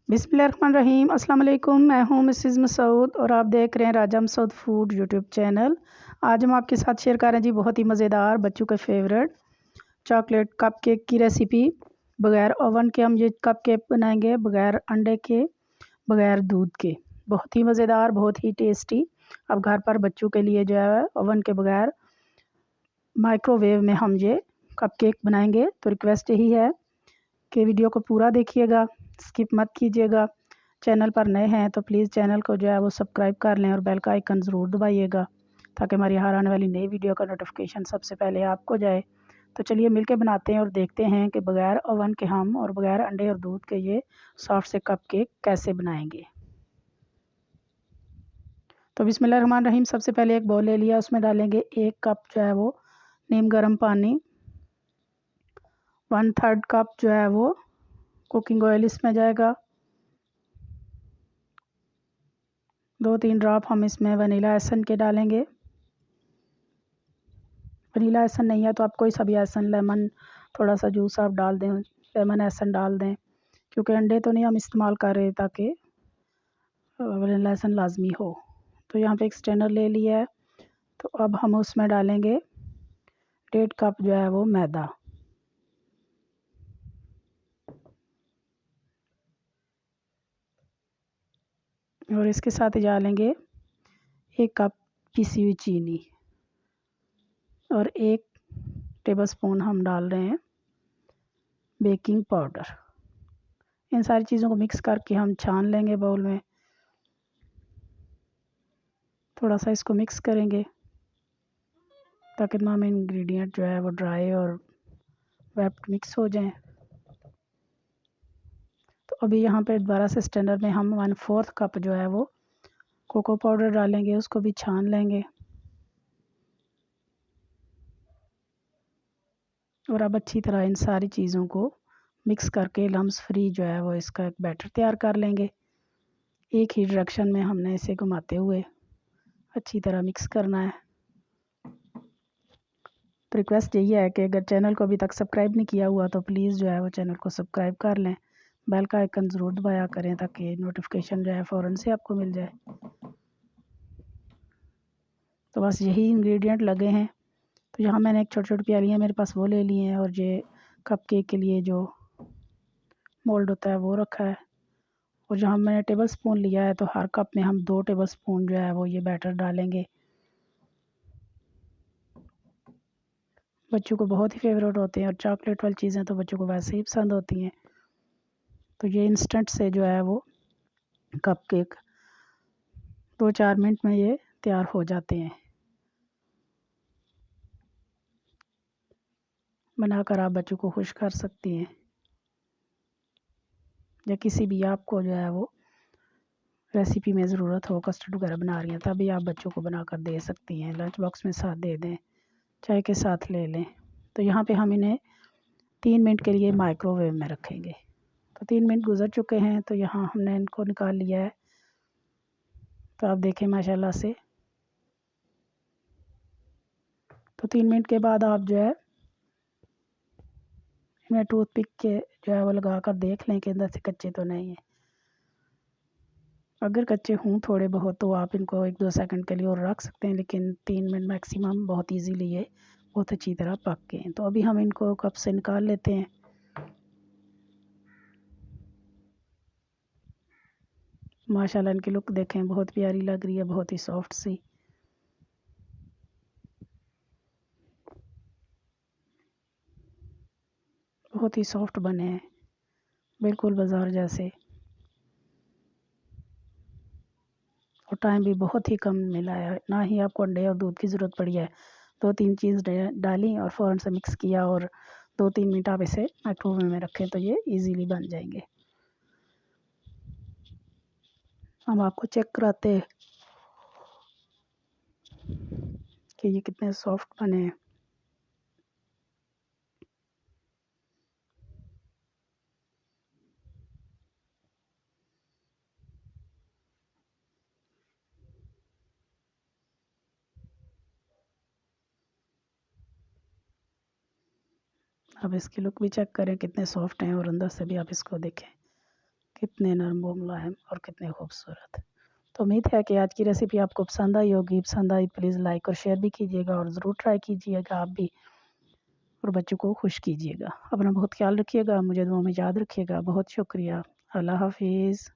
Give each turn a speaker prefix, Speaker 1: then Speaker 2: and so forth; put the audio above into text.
Speaker 1: बिस्मिल्लाहिर्रहमानिर्रहीम। अस्सलाम वालेकुम। मैं हूं मिसेस मसूद और आप देख रहे हैं राजा मसूद फूड यूट्यूब चैनल। आज हम आपके साथ शेयर कर रहे हैं जी बहुत ही मज़ेदार बच्चों के फेवरेट चॉकलेट कप केक की रेसिपी। बग़ैर ओवन के हम ये कप केक बनाएंगे, बग़ैर अंडे के, बग़ैर दूध के। बहुत ही मज़ेदार, बहुत ही टेस्टी। अब घर पर बच्चों के लिए जो है ओवन के बग़ैर माइक्रोवेव में हम ये कप केक बनाएंगे। तो रिक्वेस्ट यही है कि वीडियो को पूरा देखिएगा, स्किप मत कीजिएगा। चैनल पर नए हैं तो प्लीज़ चैनल को जो है वो सब्सक्राइब कर लें और बेल का आइकन ज़रूर दबाइएगा ताकि हमारी हर आने वाली नई वीडियो का नोटिफिकेशन सबसे पहले आपको जाए। तो चलिए मिलके बनाते हैं और देखते हैं कि बग़ैर ओवन के हम और बग़ैर अंडे और दूध के ये सॉफ्ट से कप केक कैसे बनाएंगे। तो बिस्मिल्लाहिर्रहमानिर्रहीम। सबसे पहले एक बाउल ले लिया, उसमें डालेंगे 1 कप जो है वो नीम गर्म पानी, 1/3 कप जो है वो कुकिंग ऑयल इसमें जाएगा, 2-3 ड्रॉप हम इसमें वनीला एसन के डालेंगे। वनीला एसन नहीं है तो आप कोई सा भी एसन, लेमन थोड़ा सा जूस आप डाल दें, लेमन एसन डाल दें, क्योंकि अंडे तो नहीं हम इस्तेमाल कर रहे ताकि वनीला एसन लाजमी हो। तो यहाँ पे एक स्ट्रेनर ले लिया है। तो अब हम उसमें डालेंगे 1.5 कप जो है वो मैदा, और इसके साथ ही डालेंगे 1 कप पिसी हुई चीनी और 1 टेबलस्पून हम डाल रहे हैं बेकिंग पाउडर। इन सारी चीज़ों को मिक्स करके हम छान लेंगे बाउल में। थोड़ा सा इसको मिक्स करेंगे ताकि तमाम इंग्रेडिएंट जो है वो ड्राई और वेप्ड मिक्स हो जाएं। तो अभी यहाँ पे दोबारा से स्ट्रेनर में हम 1/4 कप जो है वो कोको पाउडर डालेंगे, उसको भी छान लेंगे। और अब अच्छी तरह इन सारी चीज़ों को मिक्स करके लम्स फ्री जो है वो इसका एक बैटर तैयार कर लेंगे। एक ही डायरेक्शन में हमने इसे घुमाते हुए अच्छी तरह मिक्स करना है। तो रिक्वेस्ट यही है कि अगर चैनल को अभी तक सब्सक्राइब नहीं किया हुआ तो प्लीज़ जो है वो चैनल को सब्सक्राइब कर लें, बेल का आइकन ज़रूर दबाया करें ताकि नोटिफिकेशन जो है फ़ौरन से आपको मिल जाए। तो बस यही इंग्रेडिएंट लगे हैं। तो यहाँ मैंने एक छोटी छोटी प्यालियाँ मेरे पास वो ले ली हैं और ये कप केक के लिए जो मोल्ड होता है वो रखा है। और जहाँ मैंने टेबल स्पून लिया है तो हर कप में हम 2 टेबल स्पून जो है वो ये बैटर डालेंगे। बच्चों को बहुत ही फेवरेट होते हैं और चॉकलेट वाली चीज़ें तो बच्चों को वैसे ही पसंद होती हैं। तो ये इंस्टेंट से जो है वो कप केक 2-4 मिनट में ये तैयार हो जाते हैं। बनाकर आप बच्चों को खुश कर सकती हैं, या किसी भी आपको जो है वो रेसिपी में ज़रूरत हो, कस्टर्ड वगैरह बना रही हैं तभी आप बच्चों को बनाकर दे सकती हैं। लंच बॉक्स में साथ दे दें, चाय के साथ ले लें। तो यहाँ पे हम इन्हें 3 मिनट के लिए माइक्रोवेव में रखेंगे। तो 3 मिनट गुजर चुके हैं तो यहाँ हमने इनको निकाल लिया है। तो आप देखें माशाल्लाह से। तो 3 मिनट के बाद आप जो है इन्हें टूथपिक के जो है वो लगा कर देख लें कि अंदर से कच्चे तो नहीं है। अगर कच्चे हों थोड़े बहुत तो आप इनको 1-2 सेकंड के लिए और रख सकते हैं, लेकिन 3 मिनट मैक्सिमम बहुत ईजीली ये बहुत अच्छी तरह पक गए हैं। तो अभी हम इनको कप से निकाल लेते हैं। माशाल्लाह इनकी लुक देखें, बहुत प्यारी लग रही है, बहुत ही सॉफ्ट सी। बहुत ही सॉफ्ट बने हैं, बिल्कुल बाज़ार जैसे। और टाइम भी बहुत ही कम मिला है, ना ही आपको अंडे और दूध की ज़रूरत पड़ी है। 2-3 चीज़ डाली और फ़ौरन से मिक्स किया और 2-3 मिनट आप इसे माइक्रोवेव में रखें तो ये इजीली बन जाएंगे। हम आपको चेक कराते हैं कि ये कितने सॉफ्ट बने हैं। अब इसकी लुक भी चेक करें कितने सॉफ्ट हैं, और अंदर से भी आप इसको देखें कितने नरम व मुलायम और कितने खूबसूरत। तो उम्मीद है कि आज की रेसिपी आपको पसंद आई होगी। पसंद आई प्लीज़ लाइक और शेयर भी कीजिएगा और ज़रूर ट्राई कीजिएगा आप भी, और बच्चों को खुश कीजिएगा। अपना बहुत ख्याल रखिएगा, मुझे दुआ में याद रखिएगा। बहुत शुक्रिया। अल्लाह हाफिज़।